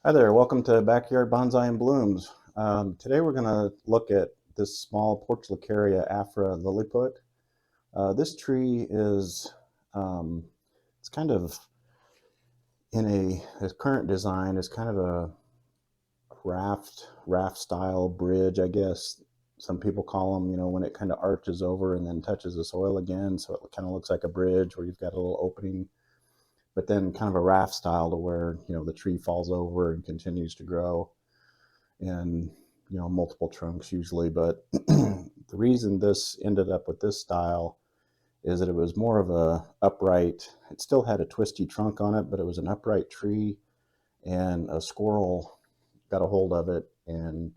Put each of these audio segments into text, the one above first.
Hi there, welcome to Backyard Bonsai and Blooms. Today we're going to look at this small portulacaria afra lilliput. This tree is, it's kind of its current design is kind of a raft style bridge, I guess. Some people call them, when it kind of arches over and then touches the soil again. So it kind of looks like a bridge where you've got a little opening, but then kind of a raft style to where, the tree falls over and continues to grow. And multiple trunks usually, but the reason this ended up with this style is that it was more of a upright, it still had a twisty trunk on it, but it was an upright tree, and a squirrel got a hold of it, and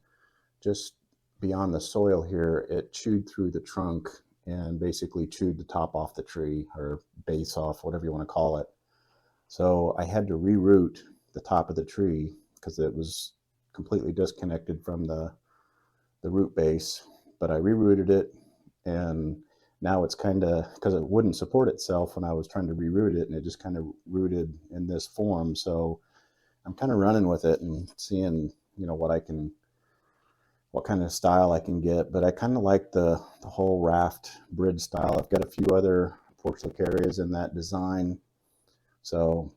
just beyond the soil here, it chewed through the trunk and basically chewed the top off the tree, or base off, whatever you want to call it. So I had to reroot the top of the tree because it was completely disconnected from the root base, but I rerouted it, and now it's kind of, because it wouldn't support itself when I was trying to reroot it, and it just kind of rooted in this form. So I'm kind of running with it and seeing, what kind of style I can get. But I kind of like the whole raft bridge style. I've got a few other portulacarias in that design, so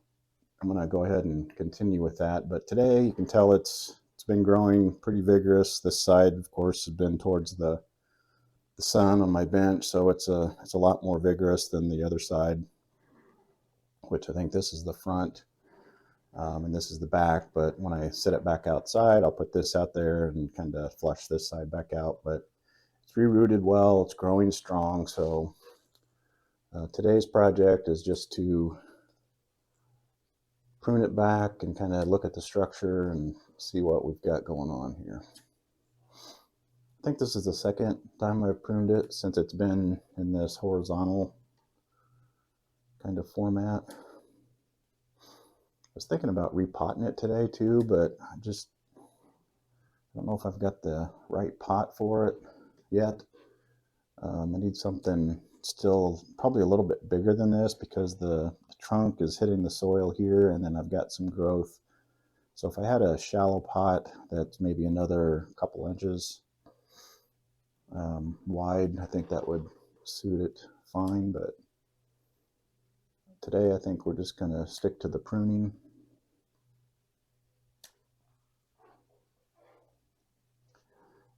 I'm going to go ahead and continue with that. But today you can tell it's been growing pretty vigorous. This side, of course, has been towards the sun on my bench, so it's a lot more vigorous than the other side, which I think this is the front, and this is the back. But when I set it back outside, I'll put this out there and kind of flush this side back out. But it's rerooted well, it's growing strong. So today's project is just to prune it back and kind of look at the structure and see what we've got going on here. I think this is the second time I've pruned it since it's been in this horizontal kind of format. I was thinking about repotting it today too, but I don't know if I've got the right pot for it yet. I need something still probably a little bit bigger than this, because the trunk is hitting the soil here, and then I've got some growth. So if I had a shallow pot that's maybe another couple inches wide, I think that would suit it fine. But today I think we're just going to stick to the pruning.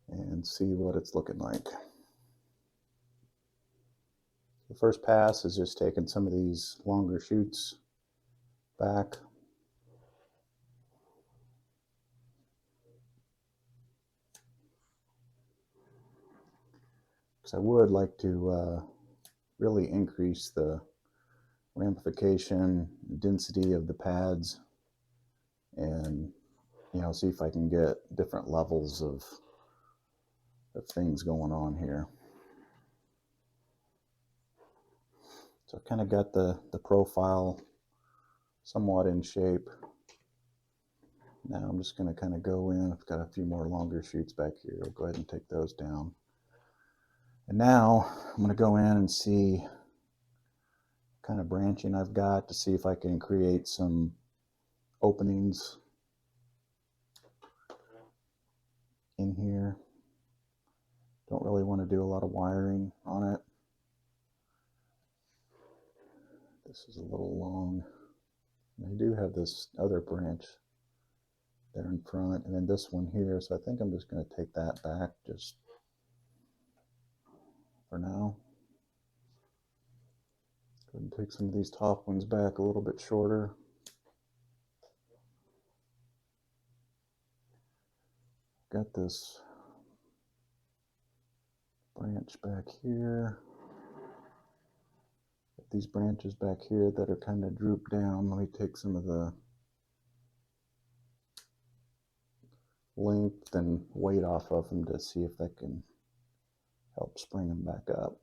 And see what it's looking like. The first pass is just taking some of these longer shoots back. Because I would like to really increase the ramification, density of the pads, and see if I can get different levels of things going on here. So I've kind of got the profile somewhat in shape. Now I'm just going to kind of go in. I've got a few more longer shoots back here. I'll go ahead and take those down. And now I'm going to go in and see what kind of branching I've got, to see if I can create some openings in here. Don't really want to do a lot of wiring on it. This is a little long. And I do have this other branch there in front, and then this one here, so I think I'm just going to take that back just for now. Go ahead and take some of these top ones back a little bit shorter. Got this branch back here. Got these branches back here that are kind of drooped down. Let me take some of the length and weight off of them to see if that can help spring them back up.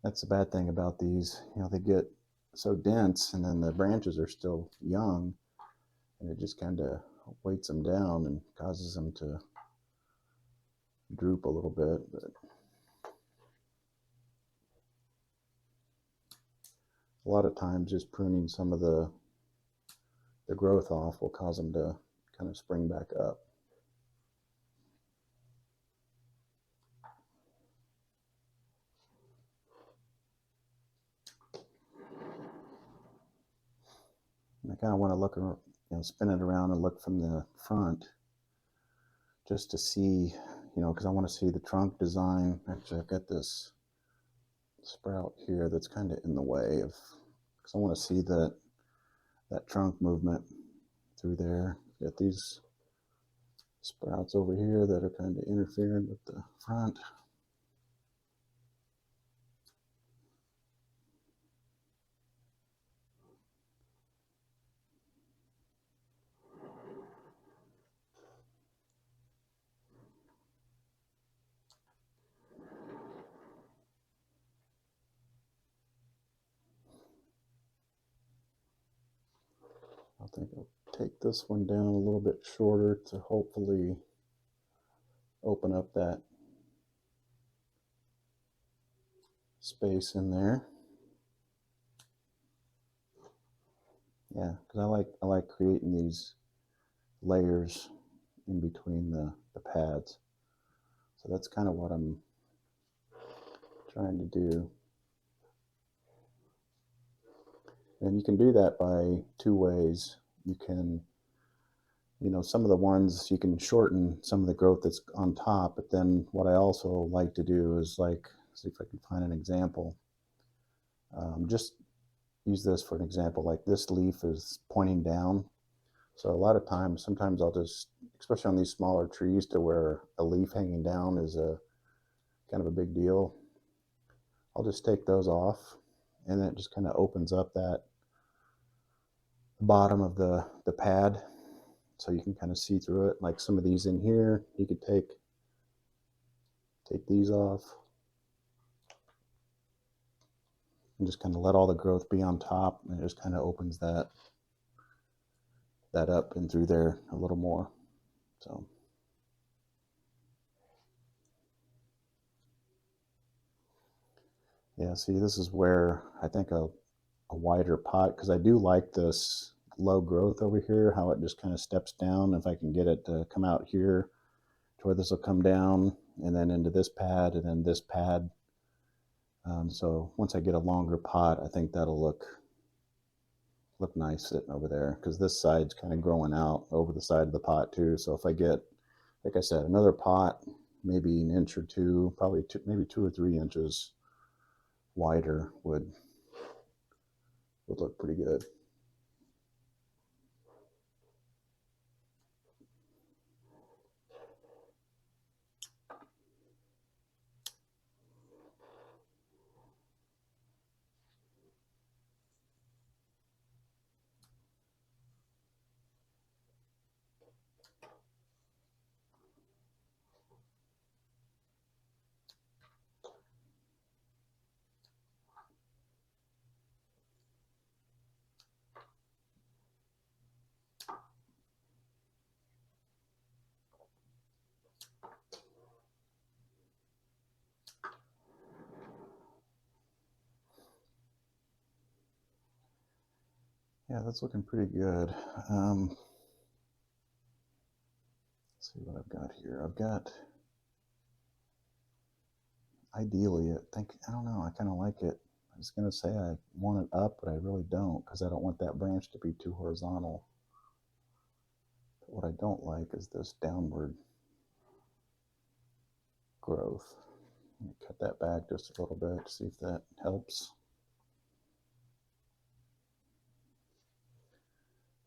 That's the bad thing about these, they get so dense, and then the branches are still young, and it just kind of weights them down and causes them to droop a little bit. But a lot of times just pruning some of the the growth off will cause them to kind of spring back up. And I kind of want to look, spin it around and look from the front just to see, because I want to see the trunk design. Actually, I've got this sprout here that's kind of in the way of, because I want to see that trunk movement through there. Got these sprouts over here that are kind of interfering with the front. I think I'll take this one down a little bit shorter to hopefully open up that space in there. Yeah, because I like creating these layers in between the pads. So that's kind of what I'm trying to do. And you can do that by two ways. You can, some of the ones you can shorten some of the growth that's on top, but then what I also like to do is like, see if I can find an example. Just use this for an example. Like this leaf is pointing down. So a lot of times, sometimes I'll just, especially on these smaller trees to where a leaf hanging down is a kind of a big deal, I'll just take those off, and then it just kind of opens up that bottom of the pad, so you can kind of see through it. Like some of these in here, you could take these off and just kind of let all the growth be on top, and it just kind of opens that up and through there a little more. So yeah, see, this is where I think a wider pot, because I do like this low growth over here, how it just kind of steps down. If I can get it to come out here to where this will come down and then into this pad and then this pad. So once I get a longer pot, I think that'll look nice sitting over there, because this side's kind of growing out over the side of the pot too. So if I get, like I said, another pot, maybe an inch or two, probably maybe 2 or 3 inches wider would look pretty good. Yeah, that's looking pretty good. Let's see what I've got here. I've got, ideally, I don't know, I kind of like it. I was going to say I want it up, but I really don't, because I don't want that branch to be too horizontal. But what I don't like is this downward growth. Let me cut that back just a little bit to see if that helps.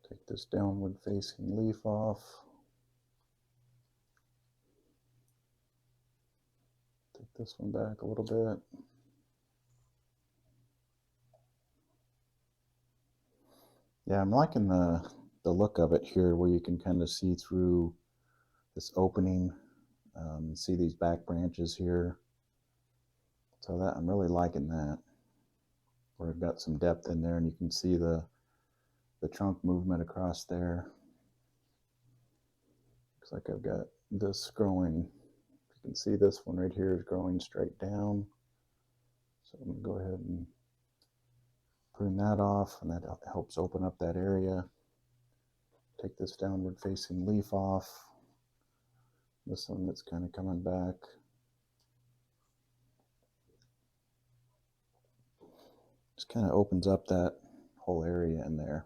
Take this downward facing leaf off. Take this one back a little bit. Yeah, I'm liking the look of it here, where you can kind of see through this opening, see these back branches here. So that, I'm really liking that, where I've got some depth in there, and you can see the trunk movement across there. Looks like I've got this growing. You can see this one right here is growing straight down. So I'm going to go ahead and prune that off, and that helps open up that area. take this downward facing leaf off. This one that's kind of coming back. Just kind of opens up that whole area in there.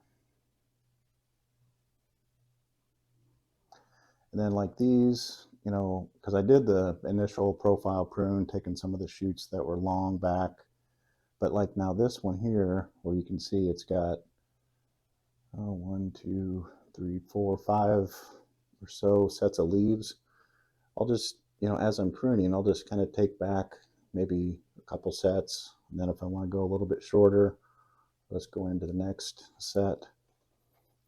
And then like these, you know, because I did the initial profile prune, taking some of the shoots that were long back. But like now this one here, where you can see it's got 1, 2, 3, 4, 5 or so sets of leaves. I'll just, you know, as I'm pruning, I'll just kind of take back maybe a couple sets. And then if I want to go a little bit shorter, let's go into the next set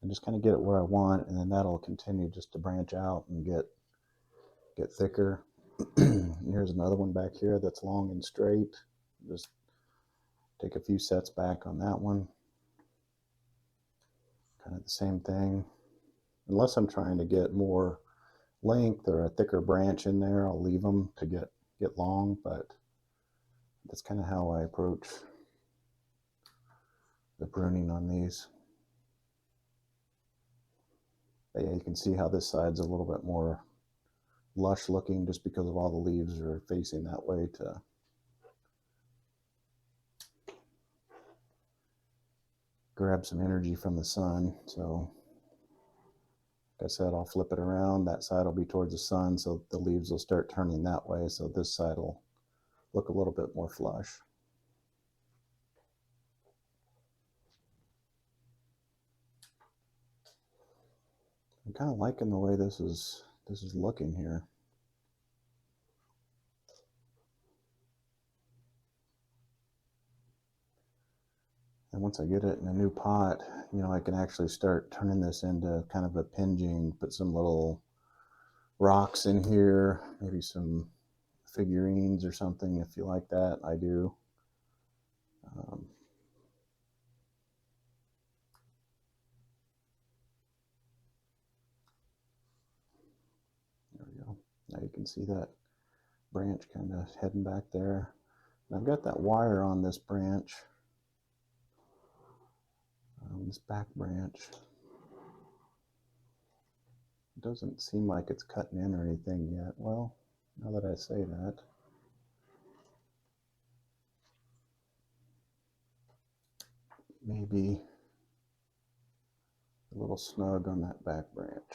and just kind of get it where I want. And then that'll continue just to branch out and get thicker. Here's another one back here that's long and straight. Just take a few sets back on that one. Kind of the same thing. Unless I'm trying to get more length or a thicker branch in there, I'll leave them to get long, but that's kind of how I approach the pruning on these. But yeah, you can see how this side's a little bit more lush looking just because of all the leaves are facing that way to grab some energy from the sun. So like I said, I'll flip it around. That side will be towards the sun, so the leaves will start turning that way. So this side will look a little bit more flush. I'm kind of liking the way this is looking here. And once I get it in a new pot, you know, I can actually start turning this into kind of a pinging, put some little rocks in here, maybe some figurines or something if you like that. I do. There we go. Now you can see that branch kind of heading back there. And I've got that wire on this branch, this back branch. It doesn't seem like it's cutting in or anything yet. Well, now that I say that, maybe a little snug on that back branch.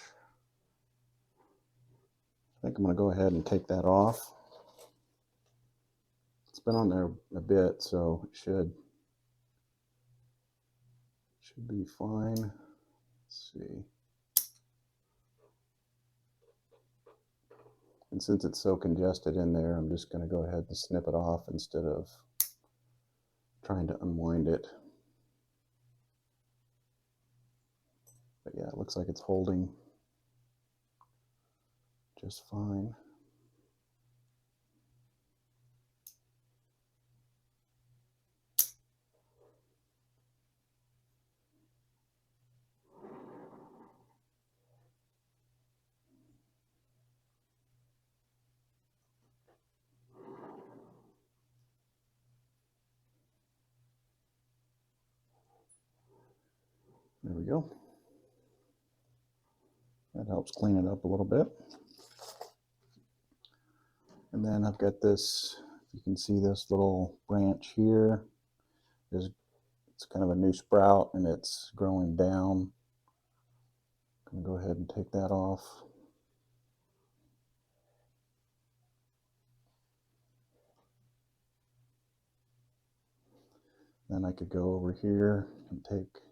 I think I'm going to go ahead and take that off. It's been on there a bit, so it should be fine. Let's see. And since it's so congested in there, I'm just going to go ahead and snip it off instead of trying to unwind it. But yeah, it looks like it's holding just fine. There we go. That helps clean it up a little bit. And then I've got this, you can see this little branch here. It's kind of a new sprout and it's growing down. I'm going to go ahead and take that off. Then I could go over here and take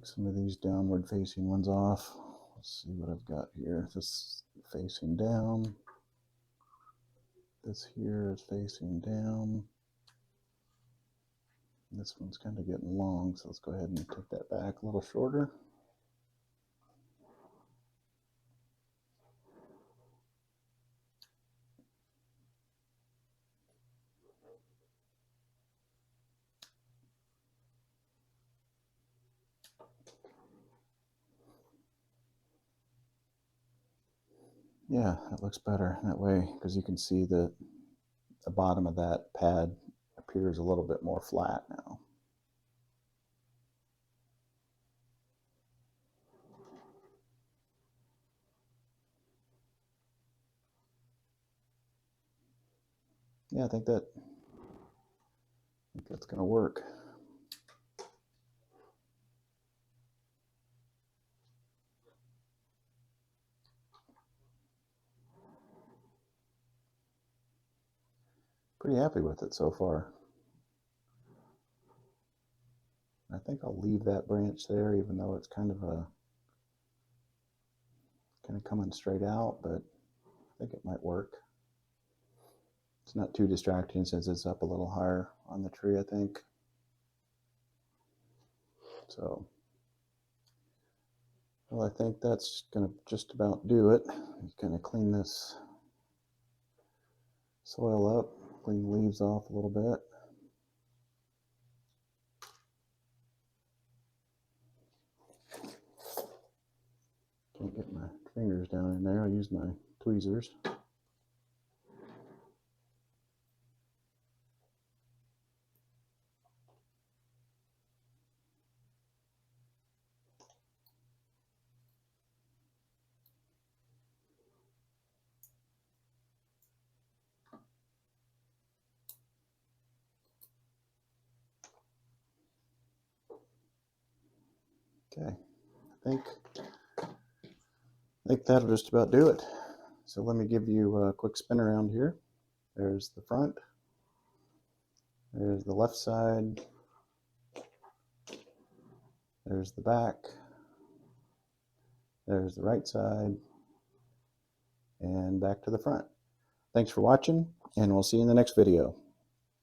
some of these downward facing ones off. Let's see what I've got here. This facing down. This here is facing down. This one's kind of getting long, so let's go ahead and take that back a little shorter. Yeah, that looks better that way because you can see that the bottom of that pad appears a little bit more flat now. yeah, I think that's going to work. Pretty happy with it so far. I think I'll leave that branch there, even though it's kind of coming straight out, but I think it might work. It's not too distracting since it's up a little higher on the tree, I think. So, well, I think that's going to just about do it. I'm going to clean this soil up, clean the leaves off a little bit. Can't get my fingers down in there. I use my tweezers. Okay, I think that'll just about do it. So let me give you a quick spin around here. There's the front. There's the left side. There's the back. There's the right side. And back to the front. Thanks for watching, and we'll see you in the next video.